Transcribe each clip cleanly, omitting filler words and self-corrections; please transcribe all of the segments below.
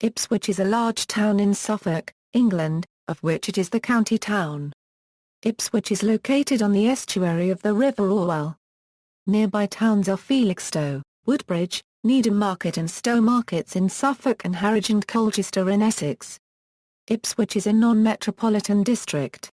Ipswich is a large town in Suffolk, England, of which it is the county town. Ipswich is located on the estuary of the River Orwell. Nearby towns are Felixstowe, Woodbridge, Needham Market and Stowmarket in Suffolk and Harwich and Colchester in Essex. Ipswich is a non-metropolitan district.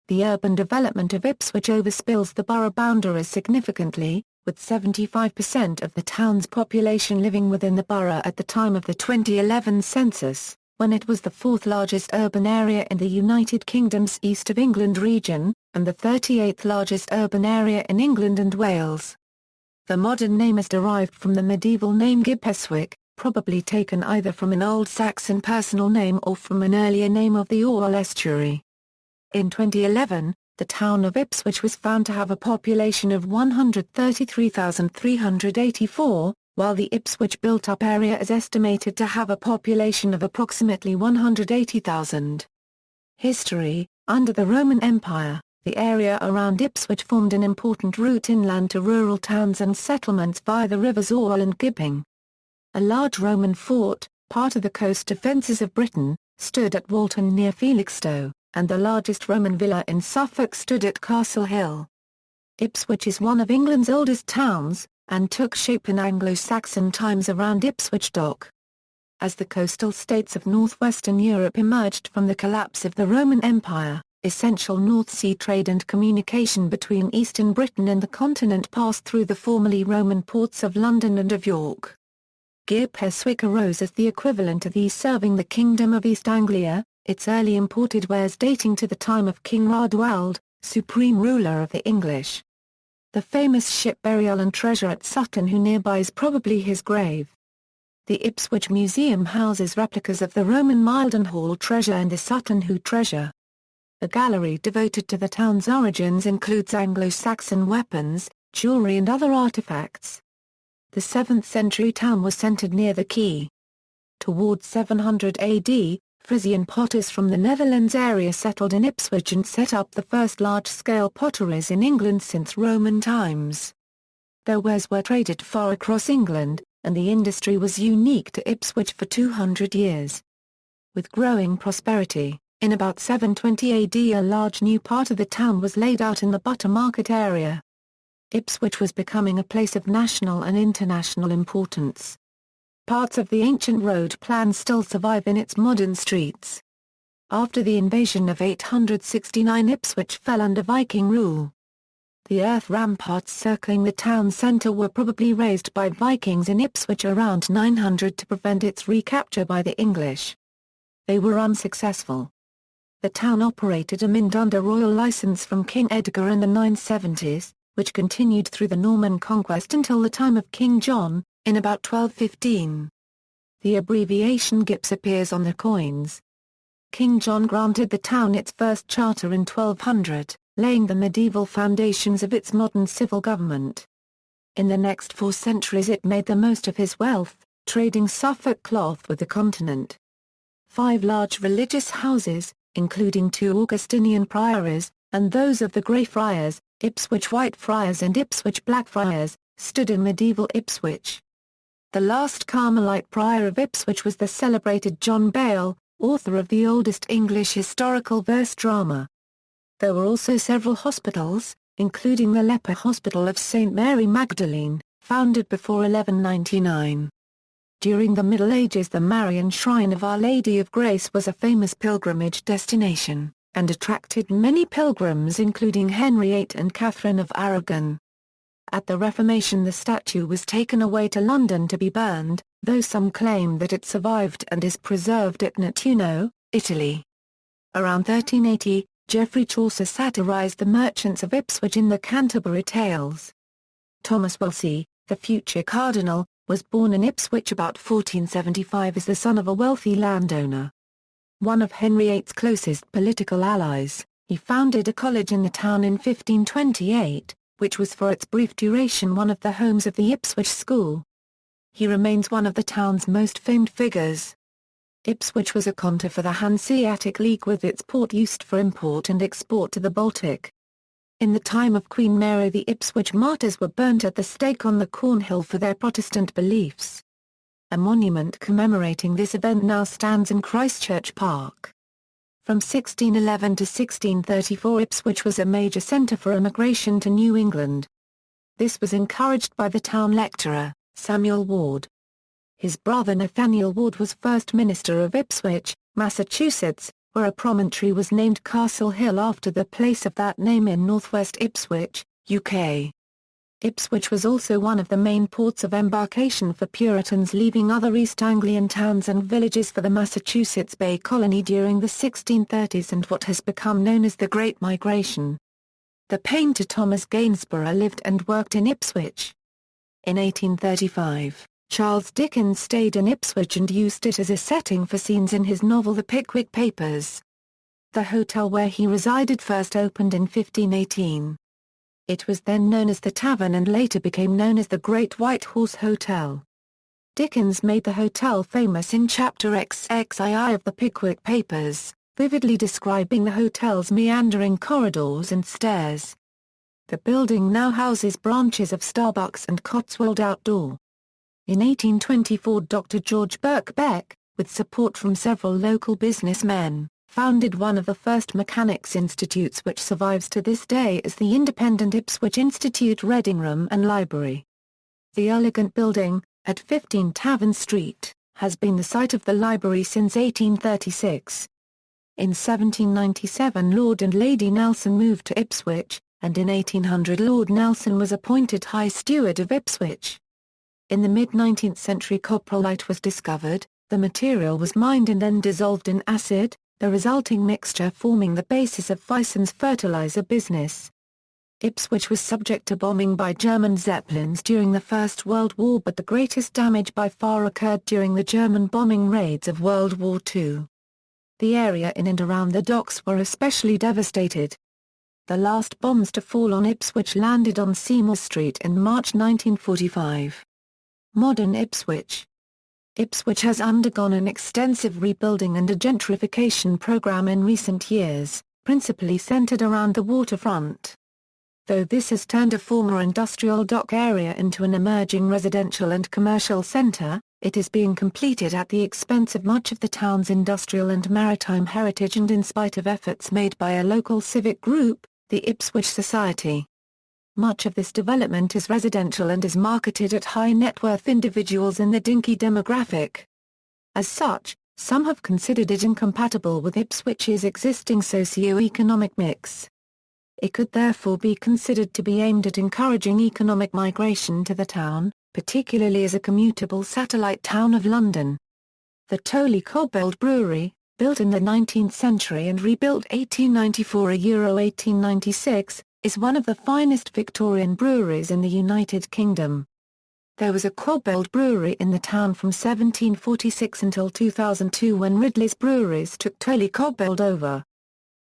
The urban development of Ipswich overspills the borough boundaries significantly, with 75% of the town's population living within the borough at the time of the 2011 census, when it was the fourth largest urban area in the United Kingdom's East of England region, and the 38th largest urban area in England and Wales. The modern name is derived from the medieval name ʻɪpswɪtʃ, probably taken either from an Old Saxon personal name or from an earlier name of the Orwell estuary. In 2011, the town of Ipswich was found to have a population of 133,384, while the Ipswich built-up area is estimated to have a population of approximately 180,000. History: under the Roman Empire, the area around Ipswich formed an important route inland to rural towns and settlements via the rivers Orwell and Gipping. A large Roman fort, part of the coast defences of Britain, stood at Walton near Felixstowe, and the largest Roman villa in Suffolk stood at Castle Hill. Ipswich is one of England's oldest towns, and took shape in Anglo-Saxon times around Ipswich Dock. As the coastal states of northwestern Europe emerged from the collapse of the Roman Empire, essential North Sea trade and communication between eastern Britain and the continent passed through the formerly Roman ports of London and of York. ʻɪpswɪtʃ arose as the equivalent to these serving the Kingdom of East Anglia, its early imported wares dating to the time of King Radwald, supreme ruler of the English. The famous ship burial and treasure at Sutton Hoo nearby is probably his grave. The Ipswich Museum houses replicas of the Roman Mildenhall treasure and the Sutton Hoo treasure. A gallery devoted to the town's origins includes Anglo-Saxon weapons, jewelry and other artifacts. The 7th century town was centered near the quay. Towards 700 AD, Frisian potters from the Netherlands area settled in Ipswich and set up the first large-scale potteries in England since Roman times. Their wares were traded far across England, and the industry was unique to Ipswich for 200 years. With growing prosperity, in about 720 AD a large new part of the town was laid out in the butter market area. Ipswich was becoming a place of national and international importance. Parts of the ancient road plan still survive in its modern streets. After the invasion of 869 Ipswich fell under Viking rule. The earth ramparts circling the town centre were probably raised by Vikings in Ipswich around 900 to prevent its recapture by the English. They were unsuccessful. The town operated a mint under royal licence from King Edgar in the 970s, which continued through the Norman conquest until the time of King John, in about 1215. The abbreviation ģips appears on the coins. King John granted the town its first charter in 1200, laying the medieval foundations of its modern civil government. In the next 4 centuries it made the most of his wealth, trading Suffolk cloth with the continent. 5 large religious houses, including 2 Augustinian priories, and those of the Grey Friars, Ipswich White Friars and Ipswich Black Friars, stood in medieval Ipswich. The last Carmelite prior of Ipswich was the celebrated John Bale, author of the oldest English historical verse drama. There were also several hospitals, including the leper hospital of St. Mary Magdalene, founded before 1199. During the Middle Ages the Marian Shrine of Our Lady of Grace was a famous pilgrimage destination, and attracted many pilgrims including Henry VIII and Catherine of Aragon. At the Reformation the statue was taken away to London to be burned, though some claim that it survived and is preserved at Nettuno, Italy. Around 1380, Geoffrey Chaucer satirized the merchants of Ipswich in the Canterbury Tales. Thomas Wolsey, the future cardinal, was born in Ipswich about 1475 as the son of a wealthy landowner. One of Henry VIII's closest political allies, he founded a college in the town in 1528, which was for its brief duration one of the homes of the Ipswich School. He remains one of the town's most famed figures. Ipswich was a conter for the Hanseatic League with its port used for import and export to the Baltic. In the time of Queen Mary the Ipswich martyrs were burnt at the stake on the Cornhill for their Protestant beliefs. A monument commemorating this event now stands in Christchurch Park. From 1611 to 1634 Ipswich was a major centre for immigration to New England. This was encouraged by the town lecturer, Samuel Ward. His brother Nathaniel Ward was first minister of Ipswich, Massachusetts, where a promontory was named Castle Hill after the place of that name in northwest Ipswich, UK. Ipswich was also one of the main ports of embarkation for Puritans leaving other East Anglian towns and villages for the Massachusetts Bay Colony during the 1630s and what has become known as the Great Migration. The painter Thomas Gainsborough lived and worked in Ipswich. In 1835, Charles Dickens stayed in Ipswich and used it as a setting for scenes in his novel The Pickwick Papers. The hotel where he resided first opened in 1518. It was then known as the Tavern and later became known as the Great White Horse Hotel. Dickens made the hotel famous in Chapter XXII of the Pickwick Papers, vividly describing the hotel's meandering corridors and stairs. The building now houses branches of Starbucks and Cotswold Outdoor. In 1824 Dr. George Birkbeck, with support from several local businessmen, founded one of the first mechanics institutes which survives to this day as the independent Ipswich Institute Reading Room and Library. The elegant building, at 15 Tavern Street, has been the site of the library since 1836. In 1797 Lord and Lady Nelson moved to Ipswich, and in 1800 Lord Nelson was appointed High Steward of Ipswich. In the mid-19th century coprolite was discovered, the material was mined and then dissolved in acid, the resulting mixture forming the basis of Fison's fertilizer business. Ipswich was subject to bombing by German Zeppelins during the First World War, but the greatest damage by far occurred during the German bombing raids of World War II. The area in and around the docks were especially devastated. The last bombs to fall on Ipswich landed on Seymour Street in March 1945. Modern Ipswich. Ipswich has undergone an extensive rebuilding and a gentrification program in recent years, principally centered around the waterfront. Though this has turned a former industrial dock area into an emerging residential and commercial center, it is being completed at the expense of much of the town's industrial and maritime heritage and in spite of efforts made by a local civic group, the Ipswich Society. Much of this development is residential and is marketed at high-net-worth individuals in the dinky demographic. As such, some have considered it incompatible with Ipswich's existing socio-economic mix. It could therefore be considered to be aimed at encouraging economic migration to the town, particularly as a commutable satellite town of London. The Tolly Cobbold Brewery, built in the 19th century and rebuilt 1896, is one of the finest Victorian breweries in the United Kingdom. There was a Cobbold brewery in the town from 1746 until 2002 when Ridley's Breweries took Tolly Cobbold over.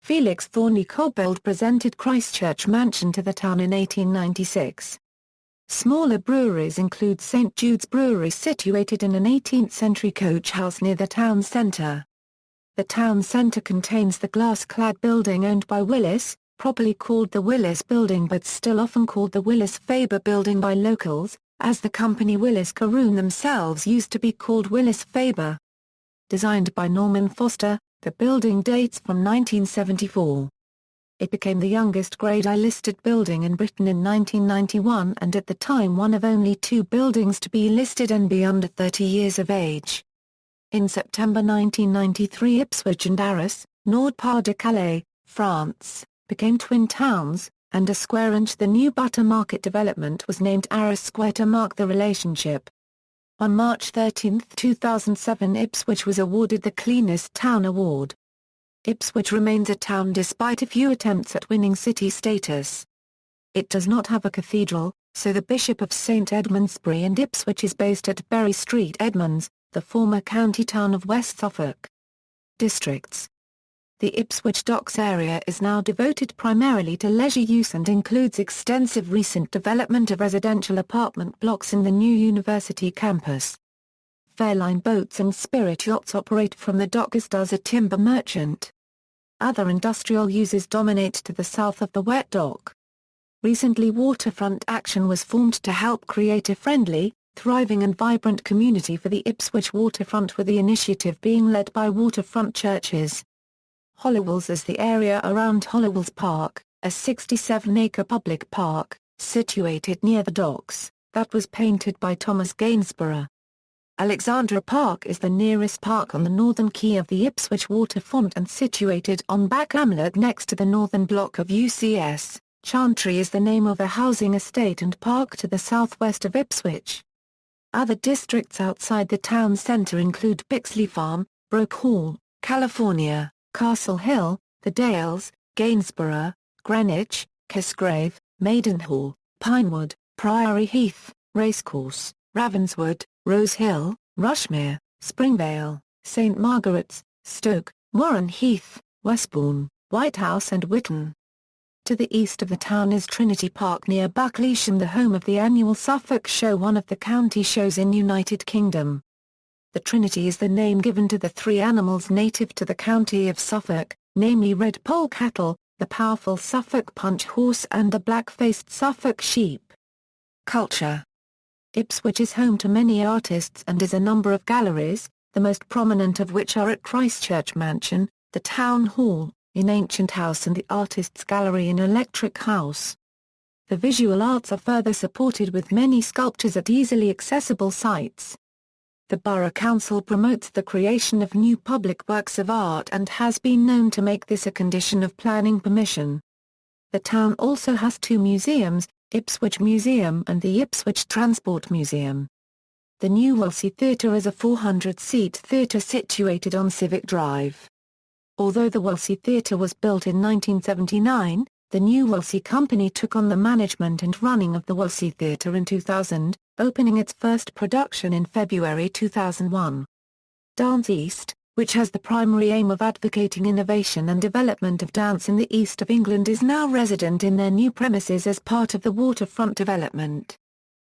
Felix Thornley Cobbold presented Christchurch Mansion to the town in 1896. Smaller breweries include St Jude's Brewery situated in an 18th-century coach house near the town centre. The town centre contains the glass-clad building owned by Willis, properly called the Willis Building but still often called the Willis-Faber Building by locals, as the company Willis Caroon themselves used to be called Willis-Faber. Designed by Norman Foster, the building dates from 1974. It became the youngest Grade I listed building in Britain in 1991 and at the time one of only 2 buildings to be listed and be under 30 years of age. In September 1993 Ipswich and Arras, Nord-Pas-de-Calais, France, became twin towns, and a square inch the new Butter Market development was named Arras Square to mark the relationship. On March 13, 2007 Ipswich was awarded the Cleanest Town Award. Ipswich remains a town despite a few attempts at winning city status. It does not have a cathedral, so the Bishop of St Edmundsbury and Ipswich is based at Bury Street Edmunds, the former county town of West Suffolk. Districts. The Ipswich Docks area is now devoted primarily to leisure use and includes extensive recent development of residential apartment blocks in the new university campus. Fairline boats and spirit yachts operate from the dock as does a timber merchant. Other industrial uses dominate to the south of the wet dock. Recently waterfront action was formed to help create a friendly, thriving and vibrant community for the Ipswich waterfront, with the initiative being led by waterfront churches. Hollywells is the area around Hollywells Park, a 67-acre public park, situated near the docks, that was painted by Thomas Gainsborough. Alexandra Park is the nearest park on the northern quay of the Ipswich waterfront and situated on Back Hamlet next to the northern block of UCS. Chantry is the name of a housing estate and park to the southwest of Ipswich. Other districts outside the town centre include Bixley Farm, Broke Hall, California, Castle Hill, The Dales, Gainsborough, Greenwich, Cosgrave, Maidenhall, Pinewood, Priory Heath, Racecourse, Ravenswood, Rose Hill, Rushmere, Springvale, St Margaret's, Stoke, Warren Heath, Westbourne, Whitehouse and Whitton. To the east of the town is Trinity Park near Buckleysham, the home of the annual Suffolk Show, one of the county shows in United Kingdom. The Trinity is the name given to the three animals native to the county of Suffolk, namely red poll cattle, the powerful Suffolk punch horse and the black-faced Suffolk sheep. Culture. Ipswich is home to many artists and is a number of galleries, the most prominent of which are at Christchurch Mansion, the Town Hall, in Ancient House and the Artists' Gallery in Electric House. The visual arts are further supported with many sculptures at easily accessible sites. The Borough Council promotes the creation of new public works of art and has been known to make this a condition of planning permission. The town also has two museums, Ipswich Museum and the Ipswich Transport Museum. The New Wellesley Theatre is a 400-seat theatre situated on Civic Drive. Although the Wellesley Theatre was built in 1979, the New Wellesley Company took on the management and running of the Wellesley Theatre in 2000, opening its first production in February 2001. Dance East, which has the primary aim of advocating innovation and development of dance in the east of England, is now resident in their new premises as part of the waterfront development.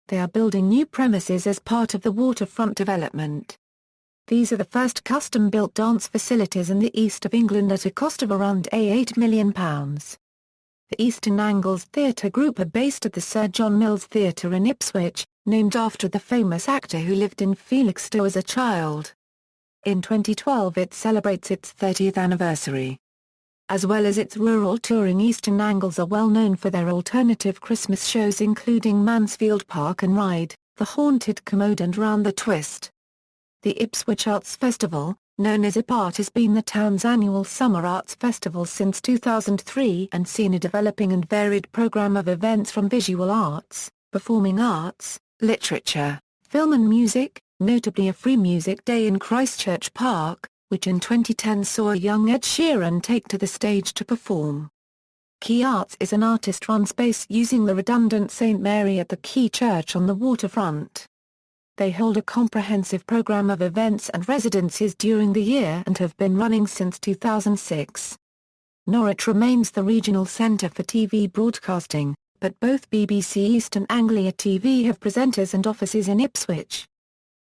They are building new premises as part of the waterfront development. These are the first custom-built dance facilities in the east of England at a cost of around £8 million. The Eastern Angles Theatre Group are based at the Sir John Mills Theatre in Ipswich, named after the famous actor who lived in Felixstowe as a child. In 2012 it celebrates its 30th anniversary. As well as its rural touring, Eastern Angles are well known for their alternative Christmas shows including Mansfield Park and Ride, The Haunted Commode and Round the Twist. The Ipswich Arts Festival, known as IPART, has been the town's annual summer arts festival since 2003 and seen a developing and varied programme of events from visual arts, performing arts, literature, film and music, notably a free music day in Christchurch Park, which in 2010 saw a young Ed Sheeran take to the stage to perform. Quay Arts is an artist-run space using the redundant St Mary at the Quay Church on the waterfront. They hold a comprehensive programme of events and residencies during the year and have been running since 2006. Norwich remains the regional centre for TV broadcasting, but both BBC East and Anglia TV have presenters and offices in Ipswich.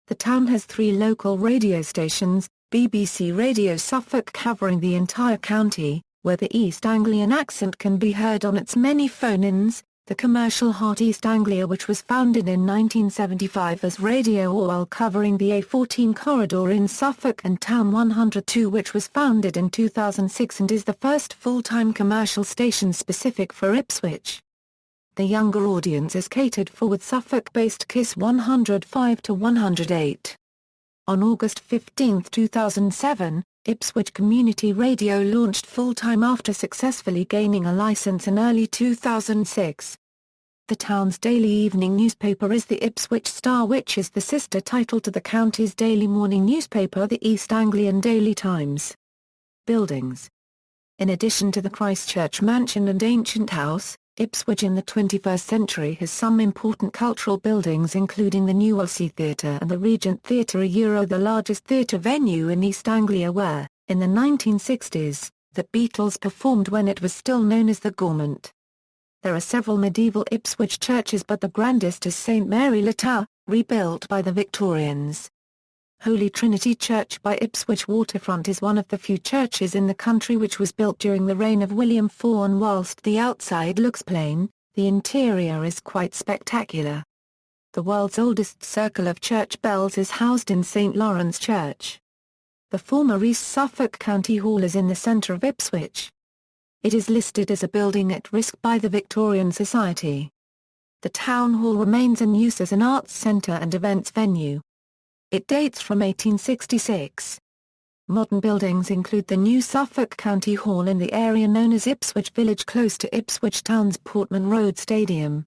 The town has 3 local radio stations, BBC Radio Suffolk covering the entire county, where the East Anglian accent can be heard on its many phone-ins, the commercial Heart East Anglia, which was founded in 1975 as Radio Orwell covering the A14 corridor in Suffolk, and Town 102, which was founded in 2006 and is the first full-time commercial station specific for Ipswich. The younger audience is catered for with Suffolk-based KISS 105 to 108. On August 15, 2007, Ipswich Community Radio launched full-time after successfully gaining a licence in early 2006. The town's daily evening newspaper is the Ipswich Star, which is the sister title to the county's daily morning newspaper, the East Anglian Daily Times. Buildings. In addition to the Christchurch Mansion and Ancient House, Ipswich in the 21st century has some important cultural buildings including the New Wellesley Theatre and the Regent Theatre, the largest theatre venue in East Anglia where, in the 1960s, the Beatles performed when it was still known as the Gaumont. There are several medieval Ipswich churches, but the grandest is St Mary Le Tower, rebuilt by the Victorians. Holy Trinity Church by Ipswich Waterfront is one of the few churches in the country which was built during the reign of William IV, and whilst the outside looks plain, the interior is quite spectacular. The world's oldest circle of church bells is housed in St Lawrence Church. The former East Suffolk County Hall is in the centre of Ipswich. It is listed as a building at risk by the Victorian Society. The town hall remains in use as an arts centre and events venue. It dates from 1866. Modern buildings include the new Suffolk County Hall in the area known as Ipswich Village close to Ipswich Town's Portman Road Stadium.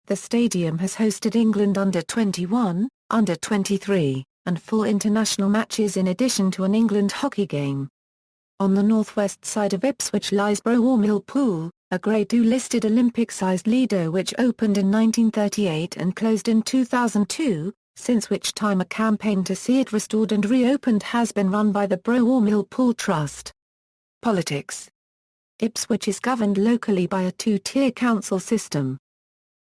The stadium has hosted England under-21, under-23, and full international matches in addition to an England hockey game. On the northwest side of Ipswich lies River Orwell Pool, a Grade II listed Olympic-sized lido which opened in 1938 and closed in 2002, since which time a campaign to see it restored and reopened has been run by the River Orwell Pool Trust. Politics. Ipswich is governed locally by a two-tier council system.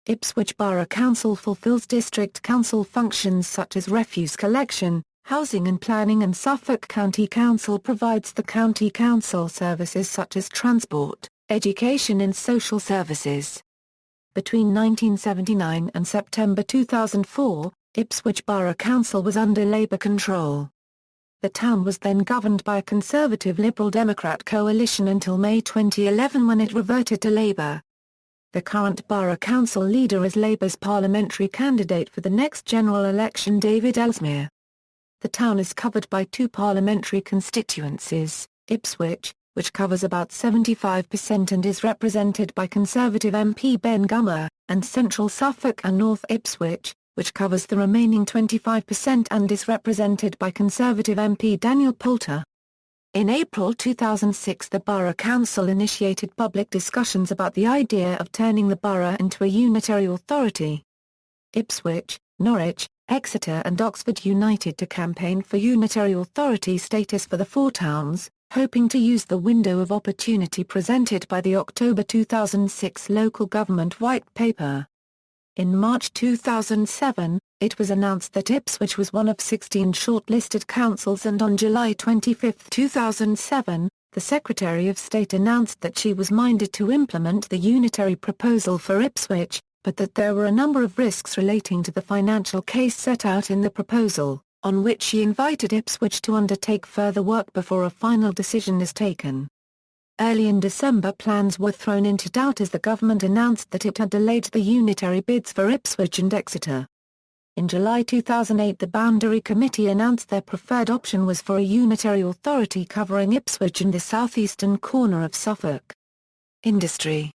Ipswich Borough Council fulfills district council functions such as refuse collection, housing and planning, and Suffolk County Council provides the county council services such as transport, education and social services. Between 1979 and September 2004, Ipswich Borough Council was under Labour control. The town was then governed by a Conservative Liberal Democrat coalition until May 2011 when it reverted to Labour. The current Borough Council leader is Labour's parliamentary candidate for the next general election David Ellesmere. The town is covered by two parliamentary constituencies, Ipswich, which covers about 75% and is represented by Conservative MP Ben Gummer, and Central Suffolk and North Ipswich, which covers the remaining 25% and is represented by Conservative MP Daniel Poulter. In April 2006 the Borough Council initiated public discussions about the idea of turning the borough into a unitary authority. Ipswich, Norwich, Exeter and Oxford united to campaign for unitary authority status for the four towns, hoping to use the window of opportunity presented by the October 2006 local government white paper. In March 2007, it was announced that Ipswich was one of 16 shortlisted councils, and on July 25, 2007, the Secretary of State announced that she was minded to implement the unitary proposal for Ipswich, but that there were a number of risks relating to the financial case set out in the proposal, on which she invited Ipswich to undertake further work before a final decision is taken. Early in December plans were thrown into doubt as the government announced that it had delayed the unitary bids for Ipswich and Exeter. In July 2008 the Boundary Committee announced their preferred option was for a unitary authority covering Ipswich and the southeastern corner of Suffolk. Industry.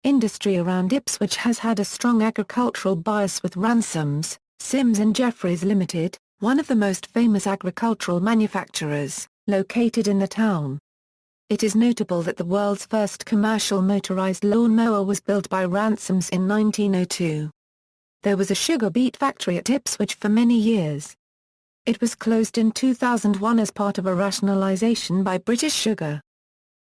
Industry around Ipswich has had a strong agricultural bias, with Ransomes, Sims and Jeffreys Limited, one of the most famous agricultural manufacturers, located in the town. It is notable that the world's first commercial motorized lawn mower was built by Ransomes in 1902. There was a sugar beet factory at Ipswich for many years. It was closed in 2001 as part of a rationalisation by British Sugar.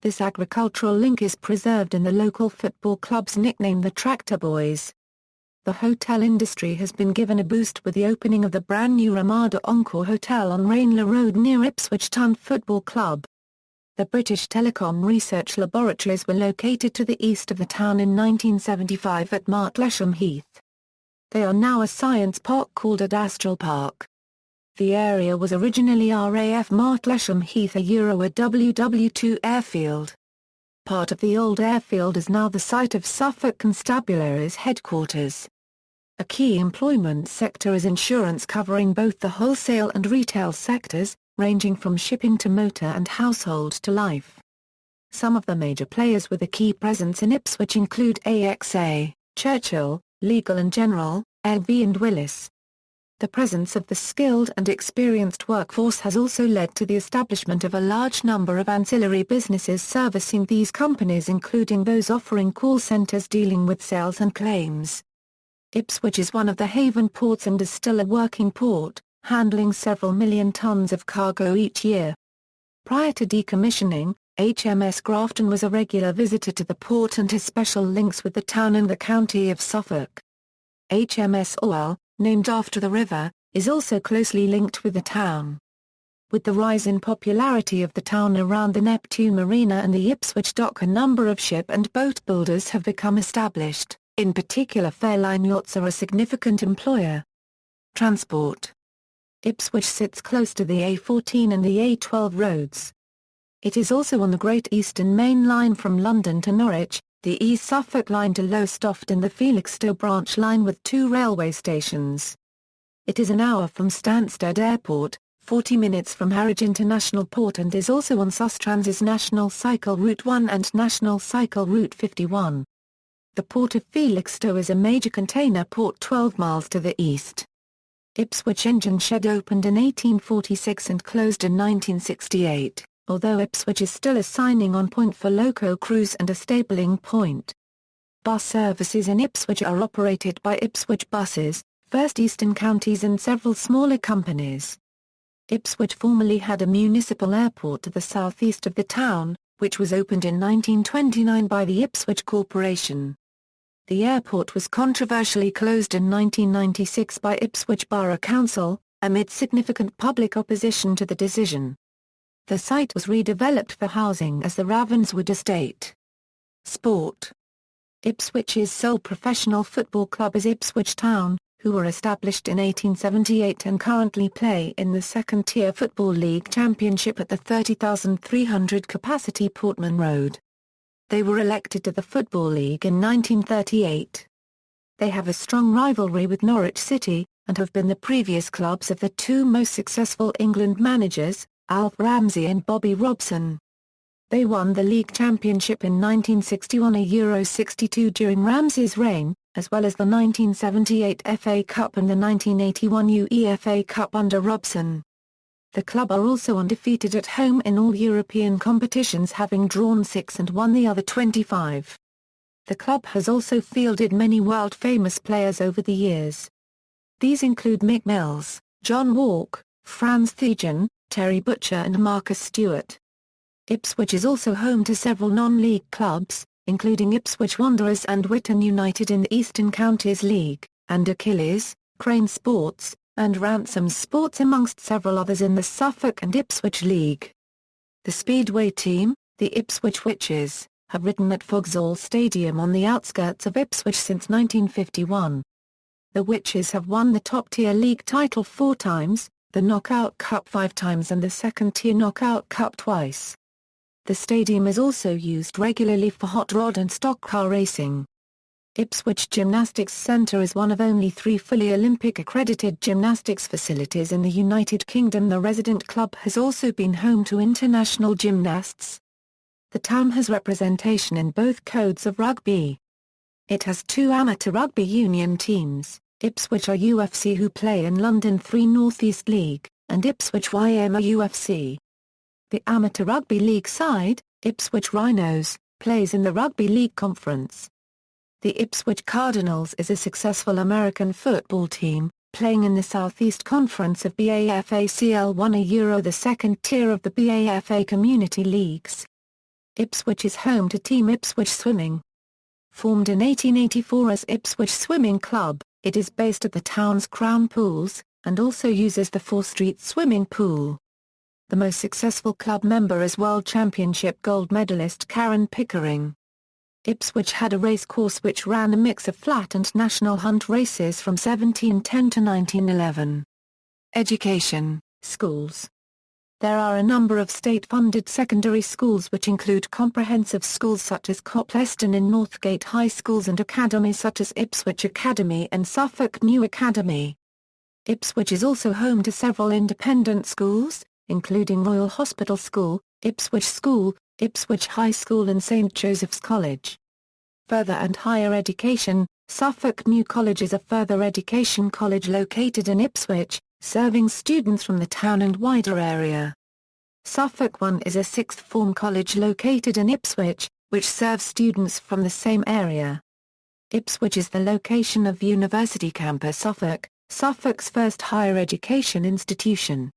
This agricultural link is preserved in the local football club's nickname the Tractor Boys. The hotel industry has been given a boost with the opening of the brand new Ramada Encore Hotel on Rainlow Road near Ipswich Town Football Club. The British Telecom Research Laboratories were located to the east of the town in 1975 at Martlesham Heath. They are now a science park called Adastral Park. The area was originally RAF Martlesham Heath, a WW2 airfield. Part of the old airfield is now the site of Suffolk Constabulary's headquarters. A key employment sector is insurance, covering both the wholesale and retail sectors, ranging from shipping to motor and household to life. Some of the major players with a key presence in Ipswich include AXA, Churchill, Legal & General, LV and Willis. The presence of the skilled and experienced workforce has also led to the establishment of a large number of ancillary businesses servicing these companies, including those offering call centres dealing with sales and claims. Ipswich is one of the haven ports and is still a working port, handling several million tons of cargo each year. Prior to decommissioning, HMS Grafton was a regular visitor to the port and has special links with the town and the county of Suffolk. HMS Orwell, named after the river, is also closely linked with the town. With the rise in popularity of the town around the Neptune Marina and the Ipswich dock, a number of ship and boat builders have become established. In particular, Fairline yachts are a significant employer. Transport. Ipswich sits close to the A14 and the A12 roads. It is also on the Great Eastern Main Line from London to Norwich, the East Suffolk Line to Lowestoft and the Felixstowe branch line with 2 railway stations. It is an hour from Stansted Airport, 40 minutes from Harwich International Port, and is also on Sustrans's National Cycle Route 1 and National Cycle Route 51. The port of Felixstowe is a major container port 12 miles to the east. Ipswich Engine Shed opened in 1846 and closed in 1968, although Ipswich is still a signing-on point for loco crews and a stabling point. Bus services in Ipswich are operated by Ipswich Buses, First Eastern Counties and several smaller companies. Ipswich formerly had a municipal airport to the southeast of the town, which was opened in 1929 by the Ipswich Corporation. The airport was controversially closed in 1996 by Ipswich Borough Council, amid significant public opposition to the decision. The site was redeveloped for housing as the Ravenswood Estate. Sport. Ipswich's sole professional football club is Ipswich Town, who were established in 1878 and currently play in the second-tier Football League Championship at the 30,300 capacity Portman Road. They were elected to the Football League in 1938. They have a strong rivalry with Norwich City, and have been the previous clubs of the 2 most successful England managers, Alf Ramsey and Bobby Robson. They won the league championship in 1961 and Euro 62 during Ramsey's reign, as well as the 1978 FA Cup and the 1981 UEFA Cup under Robson. The club are also undefeated at home in all European competitions, having drawn 6 and won the other 25. The club has also fielded many world-famous players over the years. These include Mick Mills, John Walk, Franz Thujan, Terry Butcher and Marcus Stewart. Ipswich is also home to several non-league clubs, including Ipswich Wanderers and Whitton United in the Eastern Counties League, and Achilles, Crane Sports, and Ransom Sports amongst several others in the Suffolk and Ipswich League. The Speedway team, the Ipswich Witches, have ridden at Vauxhall Stadium on the outskirts of Ipswich since 1951. The Witches have won the top-tier league title 4 times, the Knockout Cup 5 times and the second-tier Knockout Cup twice. The stadium is also used regularly for hot rod and stock car racing. Ipswich Gymnastics Centre is one of only 3 fully Olympic-accredited gymnastics facilities in the United Kingdom. The resident club has also been home to international gymnasts. The town has representation in both codes of rugby. It has 2 amateur rugby union teams, Ipswich UFC who play in London 3 North East League, and Ipswich YMA UFC. The amateur rugby league side, Ipswich Rhinos, plays in the Rugby League Conference. The Ipswich Cardinals is a successful American football team, playing in the Southeast Conference of BAFA-CL1 a Euro, the second tier of the BAFA Community Leagues. Ipswich is home to Team Ipswich Swimming. Formed in 1884 as Ipswich Swimming Club, it is based at the town's Crown Pools, and also uses the 4 Street swimming pool. The most successful club member is World Championship gold medalist Karen Pickering. Ipswich had a racecourse which ran a mix of flat and national hunt races from 1710 to 1911. Education, schools. There are a number of state-funded secondary schools which include comprehensive schools such as Colchester and Northgate High Schools and academies such as Ipswich Academy and Suffolk New Academy. Ipswich is also home to several independent schools, including Royal Hospital School, Ipswich School, Ipswich High School and St Joseph's College. Further and higher education, Suffolk New College is a further education college located in Ipswich, serving students from the town and wider area. Suffolk One is a sixth form college located in Ipswich, which serves students from the same area. Ipswich is the location of University Campus Suffolk, Suffolk's first higher education institution.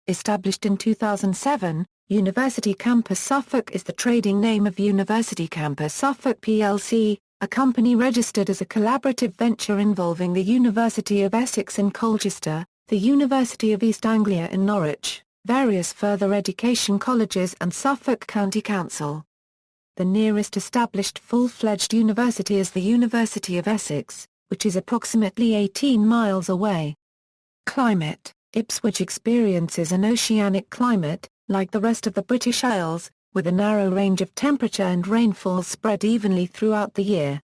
Established in 2007, University Campus Suffolk is the trading name of University Campus Suffolk plc, a company registered as a collaborative venture involving the University of Essex in Colchester, the University of East Anglia in Norwich, various further education colleges and Suffolk County Council. The nearest established full-fledged university is the University of Essex, which is approximately 18 miles away. Climate: Ipswich experiences an oceanic climate, like the rest of the British Isles, with a narrow range of temperature and rainfall spread evenly throughout the year.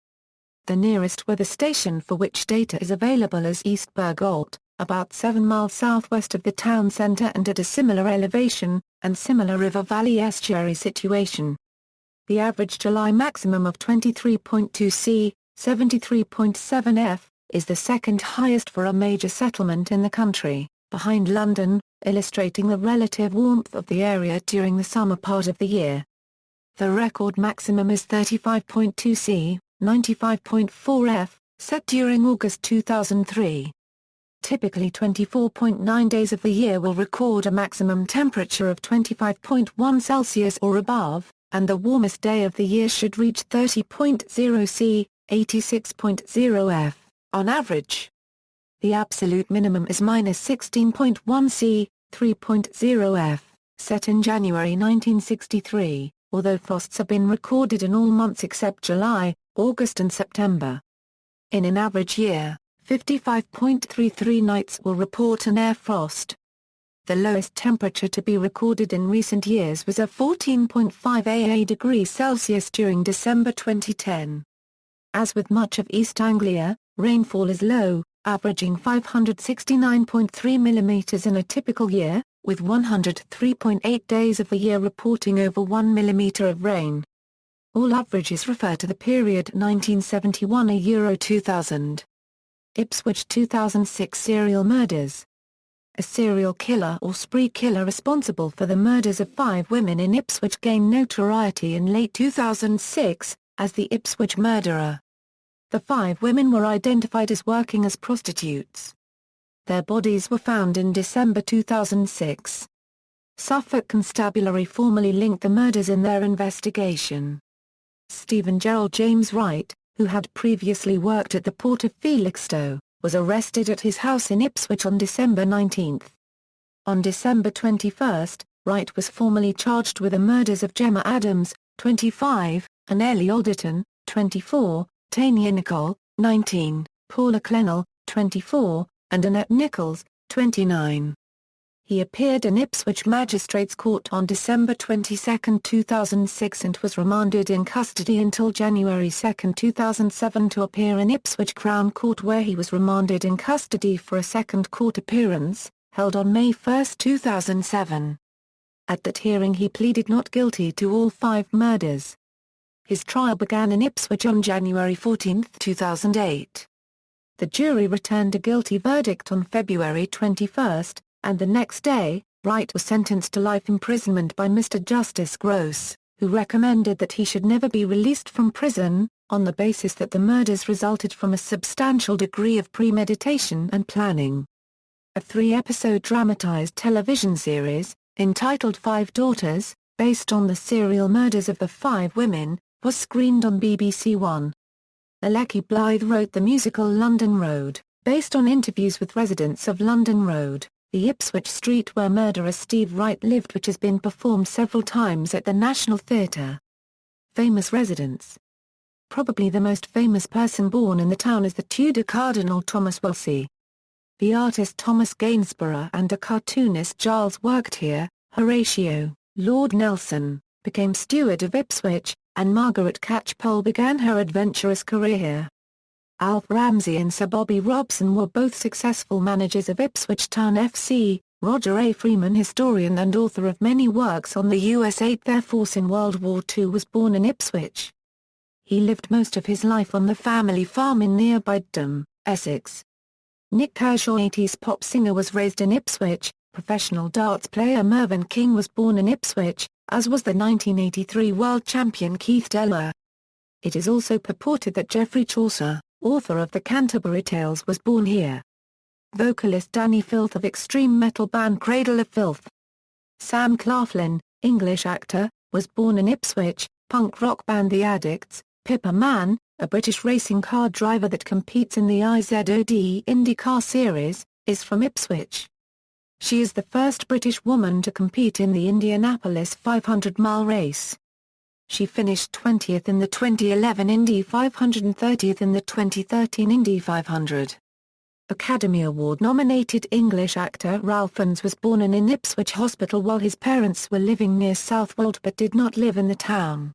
The nearest weather station for which data is available is East Bergholt, about 7 miles southwest of the town centre and at a similar elevation, and similar river valley estuary situation. The average July maximum of 23.2 C, 73.7 F, is the second highest for a major settlement in the country, behind London, illustrating the relative warmth of the area during the summer part of the year. The record maximum is 35.2 C, 95.4 F, set during August 2003. Typically 24.9 days of the year will record a maximum temperature of 25.1 Celsius or above, and the warmest day of the year should reach 30.0 C, 86.0 F, on average. The absolute minimum is -16.1 C, 3.0 F, set in January 1963, although frosts have been recorded in all months except July, August and September. In an average year, 55.33 nights will report an air frost. The lowest temperature to be recorded in recent years was a 14.5 degrees Celsius during December 2010. As with much of East Anglia, rainfall is low, averaging 569.3 mm in a typical year, with 103.8 days of the year reporting over 1 mm of rain. All averages refer to the period 1971 - 2000. Ipswich 2006 serial murders. A serial killer or spree killer responsible for the murders of 5 women in Ipswich gained notoriety in late 2006, as the Ipswich murderer. The 5 women were identified as working as prostitutes. Their bodies were found in December 2006. Suffolk Constabulary formally linked the murders in their investigation. Stephen Gerald James Wright, who had previously worked at the port of Felixstowe, was arrested at his house in Ipswich on December 19. On December 21, Wright was formally charged with the murders of Gemma Adams, 25, and Ellie Alderton, 24, Tanya Nicol, 19, Paula Clennell, 24, and Annette Nichols, 29. He appeared in Ipswich Magistrates Court on December 22, 2006 and was remanded in custody until January 2, 2007 to appear in Ipswich Crown Court where he was remanded in custody for a second court appearance, held on May 1, 2007. At that hearing he pleaded not guilty to all 5 murders. His trial began in Ipswich on January 14, 2008. The jury returned a guilty verdict on February 21, and the next day, Wright was sentenced to life imprisonment by Mr. Justice Gross, who recommended that he should never be released from prison, on the basis that the murders resulted from a substantial degree of premeditation and planning. A 3-episode dramatized television series, entitled 5 Daughters, based on the serial murders of the 5 women, was screened on BBC One. Aleki Blythe wrote the musical London Road, based on interviews with residents of London Road, the Ipswich street where murderer Steve Wright lived, which has been performed several times at the National Theatre. Famous residents. Probably the most famous person born in the town is the Tudor Cardinal Thomas Wolsey. The artist Thomas Gainsborough and a cartoonist Giles worked here. Horatio, Lord Nelson, became steward of Ipswich, and Margaret Catchpole began her adventurous career here. Alf Ramsey and Sir Bobby Robson were both successful managers of Ipswich Town FC. Roger A. Freeman, historian and author of many works on the US 8th Air Force in World War II, was born in Ipswich. He lived most of his life on the family farm in nearby Needham, Essex. Nick Kershaw, 80s pop singer, was raised in Ipswich. Professional darts player Mervyn King was born in Ipswich, as was the 1983 world champion Keith Delaware. It is also purported that Geoffrey Chaucer, author of the Canterbury Tales, was born here. Vocalist Danny Filth of extreme metal band Cradle of Filth. Sam Claflin, English actor, was born in Ipswich. Punk rock band The Addicts. Pippa Mann, a British racing car driver that competes in the IZOD IndyCar Series, is from Ipswich. She is the first British woman to compete in the Indianapolis 500-mile race. She finished 20th in the 2011 Indy 500 and 30th in the 2013 Indy 500. Academy Award-nominated English actor Ralph Fiennes was born in Ipswich Hospital while his parents were living near Southwold but did not live in the town.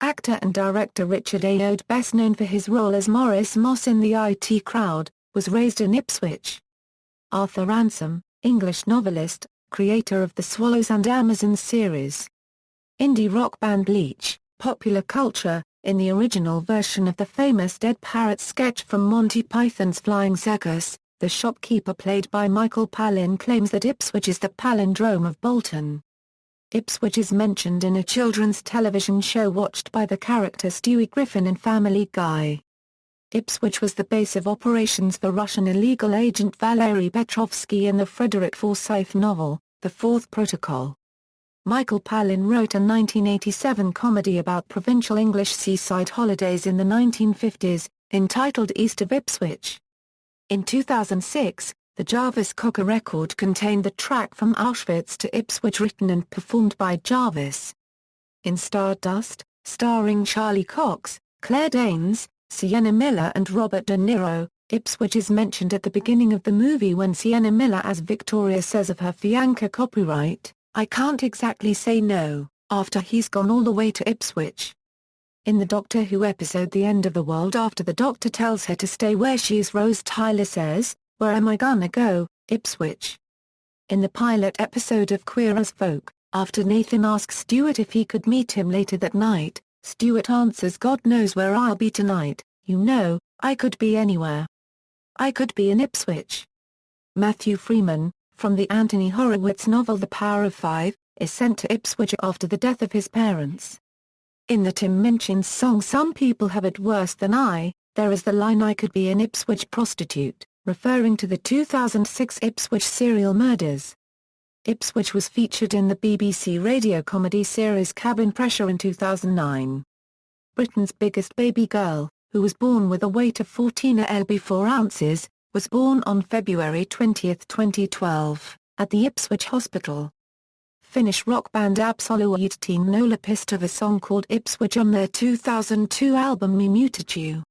Actor and director Richard Ayoade, best known for his role as Maurice Moss in The IT Crowd, was raised in Ipswich. Arthur Ransom, English novelist, creator of the Swallows and Amazons series. Indie rock band Bleach, popular culture, in the original version of the famous Dead Parrot sketch from Monty Python's Flying Circus, the shopkeeper played by Michael Palin claims that Ipswich is the palindrome of Bolton. Ipswich is mentioned in a children's television show watched by the character Stewie Griffin in Family Guy. Ipswich was the base of operations for Russian illegal agent Valery Petrovsky in the Frederick Forsyth novel, The Fourth Protocol. Michael Palin wrote a 1987 comedy about provincial English seaside holidays in the 1950s, entitled East of Ipswich. In 2006, the Jarvis Cocker record contained the track From Auschwitz to Ipswich written and performed by Jarvis. In Stardust, starring Charlie Cox, Claire Danes, Sienna Miller and Robert De Niro, Ipswich is mentioned at the beginning of the movie when Sienna Miller as Victoria says of her fiancé copyright, "I can't exactly say no," after he's gone all the way to Ipswich. In the Doctor Who episode The End of the World, after the Doctor tells her to stay where she is, Rose Tyler says, "Where am I gonna go, Ipswich?" In the pilot episode of Queer as Folk, after Nathan asks Stuart if he could meet him later that night, Stuart answers, "God knows where I'll be tonight, you know, I could be anywhere. I could be in Ipswich." Matthew Freeman, from the Anthony Horowitz novel The Power of Five, is sent to Ipswich after the death of his parents. In the Tim Minchin's song Some People Have It Worse Than I, there is the line "I could be an Ipswich prostitute," referring to the 2006 Ipswich serial murders. Ipswich was featured in the BBC radio comedy series Cabin Pressure in 2009. Britain's biggest baby girl, who was born with a weight of 14.4 ounces, was born on February 20, 2012, at the Ipswich Hospital. Finnish rock band ÄpsWɪtʃ Nolla pissed of a song called Ipswich on their 2002 album ʻɪpswɪtʃ.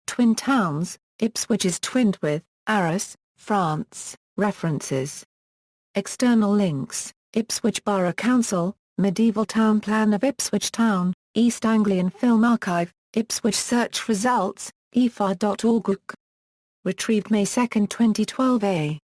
Twin towns, Ipswich is twinned with Arras, France. References. External links, Ipswich Borough Council, Medieval Town Plan of Ipswich Town, East Anglian Film Archive, Ipswich Search Results, efa.org. Retrieved May 2, 2012 A.